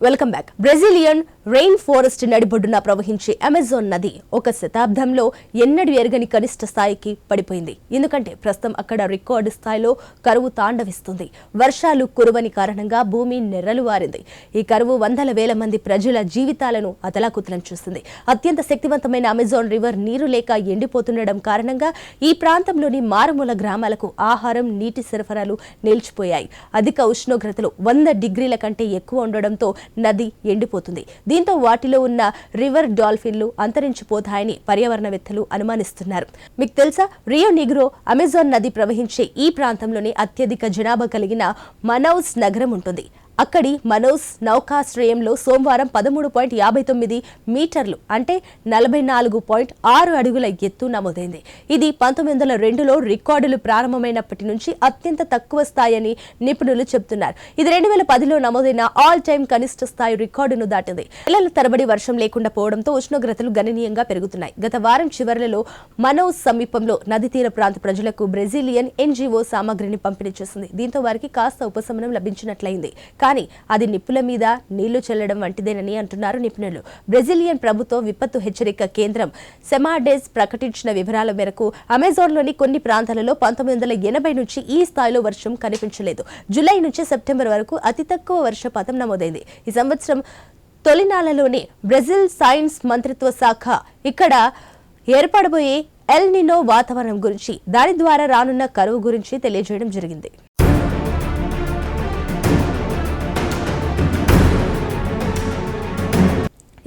Welcome back. Brazilian rain forest నడిబొడ్డున ప్రవహించే Amazon నది ఒక శతాబ్దంలో ఎన్నడూ ఎరగని కనిష్ట స్థాయికి పడిపోయింది. ఎందుకంటే ప్రస్తుతం అక్కడ రికార్డు స్థాయిలో కరువు తాండవిస్తుంది. వర్షాలు కురవని కారణంగా భూమి నెర్రలు వారింది. ఈ కరువు వందల వేల మంది ప్రజల జీవితాలను అతలాకుతలం చేస్తుంది. అత్యంత శక్తివంతమైన అమెజాన్ రివర్ నీరు లేక ఎండిపోతుండడం కారణంగా ఈ ప్రాంతంలోని మారుమూల గ్రామాలకు ఆహారం, నీటి సరఫరాలు నిలిచిపోయాయి. అధిక ఉష్ణోగ్రతలు 100 డిగ్రీల కంటే ఎక్కువ ఉండడంతో నది ఎండిపోతుంది. దీంతో వాటిలో ఉన్న రివర్ డాల్ఫిన్లు అంతరించిపోతాయని పర్యావరణవేత్తలు అనుమానిస్తున్నారు. మీకు తెలుసా, రియో నీగ్రో అమెజాన్ నది ప్రవహించే ఈ ప్రాంతంలోని అత్యధిక జనాభా కలిగిన మనౌస్ నగరం ఉంటుంది. అక్కడి మనౌస్ నౌకాశ్రయంలో సోమవారం 13.59 మీటర్లు అంటే 44.6 అడుగుల ఎత్తు నమోదైంది. ఇది 1902లో రికార్డులు ప్రారంభమైనప్పటి నుంచి అత్యంత తక్కువ స్థాయి అని నిపుణులు చెబుతున్నారు. ఇది 2010లో నమోదైన ఆల్ టైమ్ కనిష్ట స్థాయి రికార్డును దాటింది. నెలల తరబడి వర్షం లేకుండా పోవడంతో ఉష్ణోగ్రతలు గణనీయంగా పెరుగుతున్నాయి. గత వారం చివరలలో మనౌస్ సమీపంలో నది తీర ప్రాంత ప్రజలకు బ్రెజిలియన్ ఎన్జీఓ సామగ్రిని పంపిణీ చేసింది. దీంతో వారికి కాస్త ఉపశమనం లభించినట్లయింది. కానీ అది నిప్పుల మీద నీళ్లు చల్లడం వంటిదేనని అంటున్నారు నిపుణులు. బ్రెజిలియన్ ప్రభుత్వ విపత్తు హెచ్చరిక కేంద్రం సెమాడెస్ ప్రకటించిన వివరాల మేరకు అమెజాన్లోని కొన్ని ప్రాంతాలలో 1980 నుంచి ఈ స్థాయిలో వర్షం కనిపించలేదు. జూలై నుంచి సెప్టెంబర్ వరకు అతి తక్కువ వర్షపాతం నమోదైంది. ఈ సంవత్సరం తొలినాళ్లలోనే బ్రెజిల్ సైన్స్ మంత్రిత్వ శాఖ ఇక్కడ ఏర్పడబోయే ఎల్ నినో వాతావరణం గురించి, దాని ద్వారా రానున్న కరువు గురించి తెలియజేయడం జరిగింది.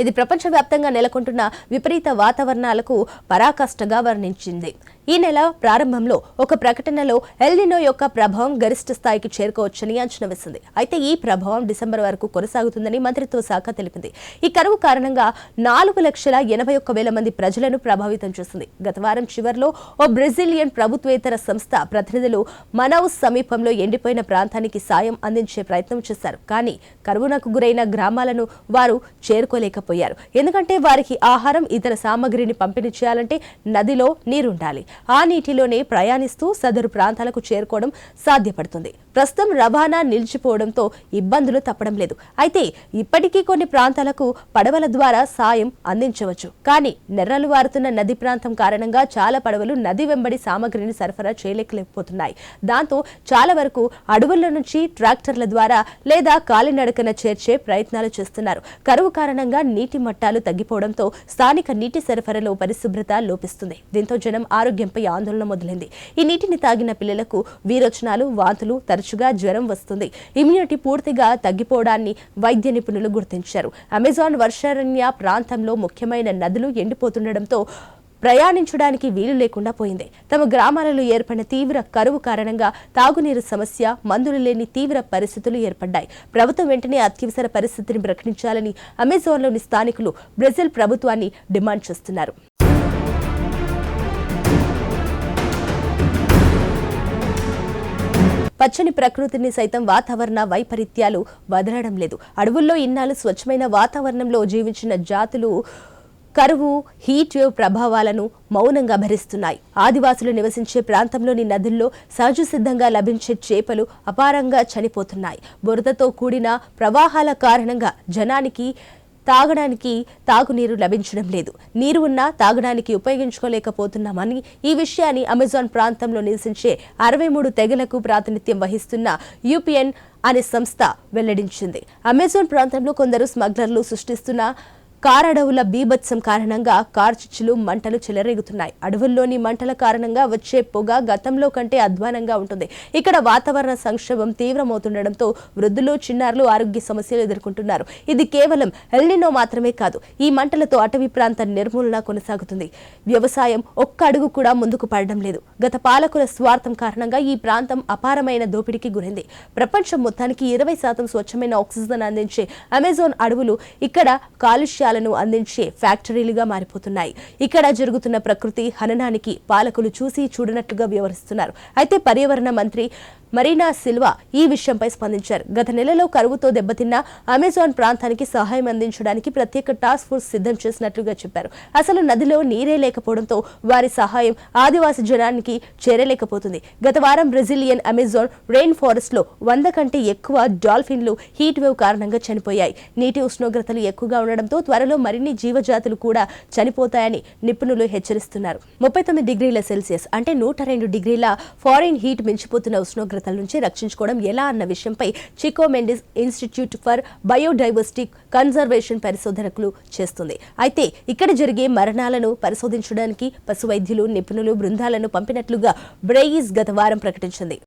ఇది ప్రపంచవ్యాప్తంగా నెలకొంటున్న విపరీత వాతావరణాలకు పరాకాష్ఠగా వర్ణించింది. ఈ నెల ప్రారంభంలో ఒక ప్రకటనలో ఎల్ నినో యొక్క ప్రభావం గరిష్ట స్థాయికి చేరుకోవచ్చని అంచనా వేసింది. అయితే ఈ ప్రభావం డిసెంబర్ వరకు కొనసాగుతుందని మంత్రిత్వ శాఖ తెలిపింది. ఈ కరువు కారణంగా 4,81,000 మంది ప్రజలను ప్రభావితం చేసింది. గత వారం చివరిలో ఓ బ్రెజిలియన్ ప్రభుత్వేతర సంస్థ ప్రతినిధులు మనౌస్ సమీపంలో ఎండిపోయిన ప్రాంతానికి సాయం అందించే ప్రయత్నం చేశారు. కానీ కరువునకు గురైన గ్రామాలను వారు చేరుకోలేకపోయారు. ఎందుకంటే వారికి ఆహారం, ఇతర సామగ్రిని పంపిణీ చేయాలంటే నదిలో నీరుండాలి. ఆ నీటిలోనే ప్రయాణిస్తూ సదరు ప్రాంతాలకు చేరుకోవడం సాధ్యపడుతుంది. ప్రస్తుతం రవాణా నిలిచిపోవడంతో ఇబ్బందులు తప్పడం లేదు. అయితే ఇప్పటికీ కొన్ని ప్రాంతాలకు పడవల ద్వారా సాయం అందించవచ్చు. కానీ నెర్రలు వారుతున్న నది ప్రాంతం కారణంగా చాలా పడవలు నది వెంబడి సామగ్రిని సరఫరా చేయలేకపోతున్నాయి. దాంతో చాలా వరకు అడవుల నుంచి ట్రాక్టర్ల ద్వారా లేదా కాలినడకన చేర్చే ప్రయత్నాలు చేస్తున్నారు. కరువు కారణంగా నీటి మట్టాలు తగ్గిపోవడంతో స్థానిక నీటి సరఫరాలో పరిశుభ్రత లోపిస్తుంది. దీంతో జనం ఆరోగ్యంపై ఆందోళన మొదలైంది. ఈ నీటిని తాగిన పిల్లలకు విరోచనాలు, వాంతులు, తరచుగా జ్వరం వస్తుంది. ఇమ్యూనిటీ పూర్తిగా తగ్గిపోవడాన్ని వైద్య నిపుణులు గుర్తించారు. అమెజాన్ వర్షారణ్య ప్రాంతంలో ముఖ్యమైన నదులు ఎండిపోతుండటంతో ప్రయాణించడానికి వీలు లేకుండా పోయింది. తమ గ్రామాలలో ఏర్పడిన తీవ్ర కరువు కారణంగా తాగునీరు సమస్య, మందులు లేని తీవ్ర పరిస్థితులు ఏర్పడ్డాయి. ప్రభుత్వం వెంటనే అత్యవసర పరిస్థితిని ప్రకటించాలని అమెజాన్లోని స్థానికులు బ్రెజిల్ ప్రభుత్వాన్ని డిమాండ్ చేస్తున్నారు. పచ్చని ప్రకృతిని సైతం వాతావరణ వైపరీత్యాలు వదలడం లేదు. అడవుల్లో ఇన్నాళ్ళు స్వచ్ఛమైన వాతావరణంలో జీవించిన జాతులు కరువు, హీట్ వేవ్ ప్రభావాలను మౌనంగా భరిస్తున్నాయి. ఆదివాసులు నివసించే ప్రాంతంలోని నదుల్లో సహజ సిద్ధంగా లభించే చేపలు అపారంగా చనిపోతున్నాయి. బురదతో కూడిన ప్రవాహాల కారణంగా జనానికి తాగడానికి తాగునీరు లభించడం లేదు. నీరు ఉన్నా తాగడానికి ఉపయోగించుకోలేకపోతున్నామని ఈ విషయాన్ని అమెజాన్ ప్రాంతంలో నివసించే 63 తెగలకు ప్రాతినిధ్యం వహిస్తున్న యూపీఎన్ అనే సంస్థ వెల్లడించింది. అమెజాన్ ప్రాంతంలో కొందరు స్మగ్లర్లు సృష్టిస్తున్న కారడవుల బీభత్సం కారణంగా కార్చిచ్చులు, మంటలు చెలరేగుతున్నాయి. అడవుల్లోని మంటల కారణంగా వచ్చే పొగ గతంలో కంటే అధ్వానంగా ఉంటుంది. ఇక్కడ వాతావరణ సంక్షోభం తీవ్రమవుతుండటంతో వృద్ధులు, చిన్నారులు ఆరోగ్య సమస్యలు ఎదుర్కొంటున్నారు. ఇది కేవలం ఎల్ నినో మాత్రమే కాదు. ఈ మంటలతో అటవీ ప్రాంత నిర్మూలన కొనసాగుతుంది. వ్యవసాయం ఒక్క అడుగు కూడా ముందుకు పడడం లేదు. గత పాలకుల స్వార్థం కారణంగా ఈ ప్రాంతం అపారమైన దోపిడీకి గురైంది. ప్రపంచం మొత్తానికి 20% స్వచ్ఛమైన ఆక్సిజన్ అందించే అమెజాన్ అడవులు ఇక్కడ కాలుష్యాలను అందించే ఫ్యాక్టరీలుగా మారిపోతున్నాయి. ఇక్కడ జరుగుతున్న ప్రకృతి హననానికి పాలకులు చూసి చూడనట్లుగా వ్యవహరిస్తున్నారు. అయితే పర్యావరణ మంత్రి మరీనా సిల్వా ఈ విషయంపై స్పందించారు. గత నెలలో కరువుతో దెబ్బతిన్న అమెజాన్ ప్రాంతానికి సహాయం అందించడానికి ప్రత్యేక టాస్క్ ఫోర్స్ సిద్ధం చేసినట్లుగా చెప్పారు. అసలు నదిలో నీరే లేకపోవడంతో వారి సహాయం ఆదివాసీ జనానికి చేరలేకపోతుంది. గత వారం బ్రెజిలియన్ అమెజాన్ రెయిన్ ఫారెస్ట్ లో 100 కంటే ఎక్కువ డాల్ఫిన్లు హీట్ వేవ్ కారణంగా చనిపోయాయి. నీటి ఉష్ణోగ్రతలు ఎక్కువగా ఉండడంతో త్వరలో మరిన్ని జీవజాతులు కూడా చనిపోతాయని నిపుణులు హెచ్చరిస్తున్నారు. 39 డిగ్రీల సెల్సియస్ అంటే 102 డిగ్రీల ఫారెన్ హీట్ మించిపోతున్న ఉష్ణోగ్రతల నుంచి రక్షించుకోవడం ఎలా అన్న విషయంపై Chico Mendes Institute for Biodiversity Conservation పరిశోధనలు చేస్తుంది. అయితే ఇక్కడ జరిగే మరణాలను పరిశోధించడానికి పశు వైద్యులు, నిపుణులు బృందాలను పంపినట్లుగా బ్రెయిజ్ గత వారం ప్రకటించింది.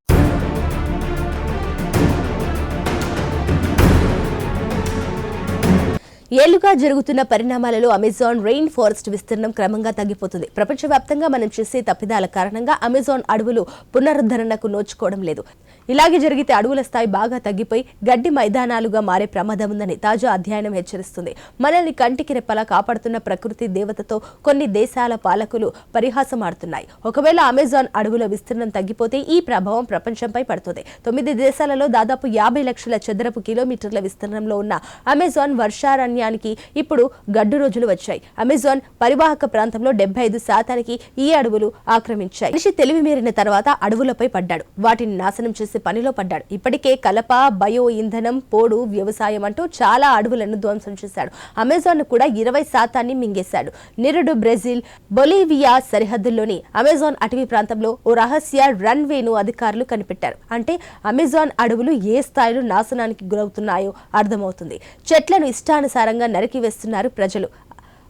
ఏళ్లుగా జరుగుతున్న పరిణామాలలో అమెజాన్ రెయిన్ ఫారెస్ట్ విస్తీర్ణం క్రమంగా తగ్గిపోతుంది. ప్రపంచవ్యాప్తంగా మనం చేసే తప్పిదాల కారణంగా అమెజాన్ అడవులు పునరుద్ధరణకు నోచుకోవడం లేదు. ఇలాగే జరిగితే అడవుల స్థాయి బాగా తగ్గిపోయి గడ్డి మైదానాలుగా మారే ప్రమాదం ఉందని తాజా అధ్యయనం హెచ్చరిస్తుంది. మనల్ని కంటికి రెప్పలా కాపాడుతున్న ప్రకృతి దేవతతో కొన్ని దేశాల పాలకులు పరిహాసం ఆడుతున్నాయి. ఒకవేళ అమెజాన్ అడవుల విస్తీర్ణం తగ్గిపోతే ఈ ప్రభావం ప్రపంచంపై పడుతుంది. 9 దేశాలలో దాదాపు 50 లక్షల చదరపు కిలోమీటర్ల విస్తీర్ణంలో ఉన్న అమెజాన్ వర్షారణ్యానికి ఇప్పుడు గడ్డు రోజులు వచ్చాయి. అమెజాన్ పరివాహక ప్రాంతంలో 75% ఈ అడవులు ఆక్రమించాయి. మనిషి తెలివి మీరిన తర్వాత అడవులపై పడ్డాడు. వాటిని నాశనం చేసే పనిలో పడ్డాడు. ఇప్పటికే కలప, బయో ఇంధనం, పోడు, వ్యవసాయం అంటూ చాలా అడవులను ధ్వంసం చేశాడు. అమెజాన్ కూడా 20% మింగేశాడు. నిరుడు బ్రెజిల్, బొలీవియా సరిహద్దుల్లోని అమెజాన్ అటవీ ప్రాంతంలో ఓ రహస్య రన్వేను అధికారులు కనిపెట్టారు. అంటే అమెజాన్ అడవులు ఏ స్థాయిలో నాశనానికి గురవుతున్నాయో అర్థమవుతుంది. చెట్లను ఇష్టానుసారంగా నరికి వేస్తున్నారు ప్రజలు.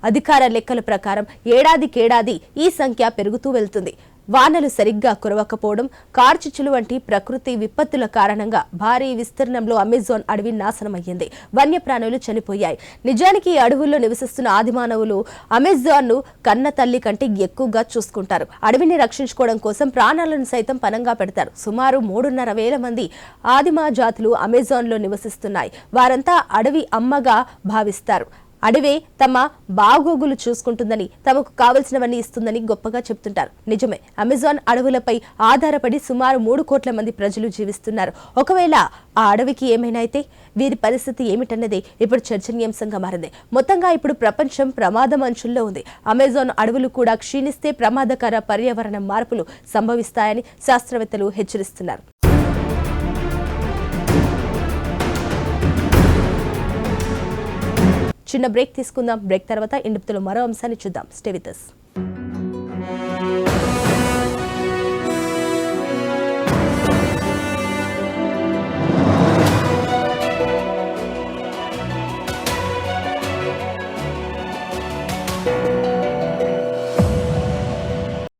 అధికార లెక్కల ప్రకారం ఏడాదికేడాది ఈ సంఖ్య పెరుగుతూ వెళ్తుంది. వానలు సరిగ్గా కురవకపోవడం, కార్చిచ్చులు వంటి ప్రకృతి విపత్తుల కారణంగా భారీ విస్తీర్ణంలో అమెజాన్ అడవి నాశనమయ్యింది. వన్యప్రాణులు చనిపోయాయి. నిజానికి ఈ అడవుల్లో నివసిస్తున్న ఆదిమానవులు అమెజాన్ను కన్న తల్లి కంటే ఎక్కువగా చూసుకుంటారు. అడవిని రక్షించుకోవడం కోసం ప్రాణాలను సైతం పణంగా పెడతారు. సుమారు 3,500 మంది ఆదిమ జాతులు అమెజాన్లో నివసిస్తున్నాయి. వారంతా అడవి అమ్మగా భావిస్తారు. అడవే తమ బాగోగులు చూసుకుంటుందని, తమకు కావలసినవన్నీ ఇస్తుందని గొప్పగా చెప్తుంటారు. నిజమే, అమెజాన్ అడవులపై ఆధారపడి సుమారు 3 కోట్ల మంది ప్రజలు జీవిస్తున్నారు. ఒకవేళ ఆ అడవికి ఏమైనా అయితే వీరి పరిస్థితి ఏమిటన్నదే ఇప్పుడు చర్చనీయాంశంగా మారింది. మొత్తంగా ఇప్పుడు ప్రపంచం ప్రమాదం అంచుల్లో ఉంది. అమెజాన్ అడవులు కూడా క్షీణిస్తే ప్రమాదకర పర్యావరణ మార్పులు సంభవిస్తాయని శాస్త్రవేత్తలు హెచ్చరిస్తున్నారు. చిన్న బ్రేక్ తీసుకుందాం. బ్రేక్ తర్వాత ఇండిప్తులో మరో అంశాన్ని చూద్దాం. Stay with us.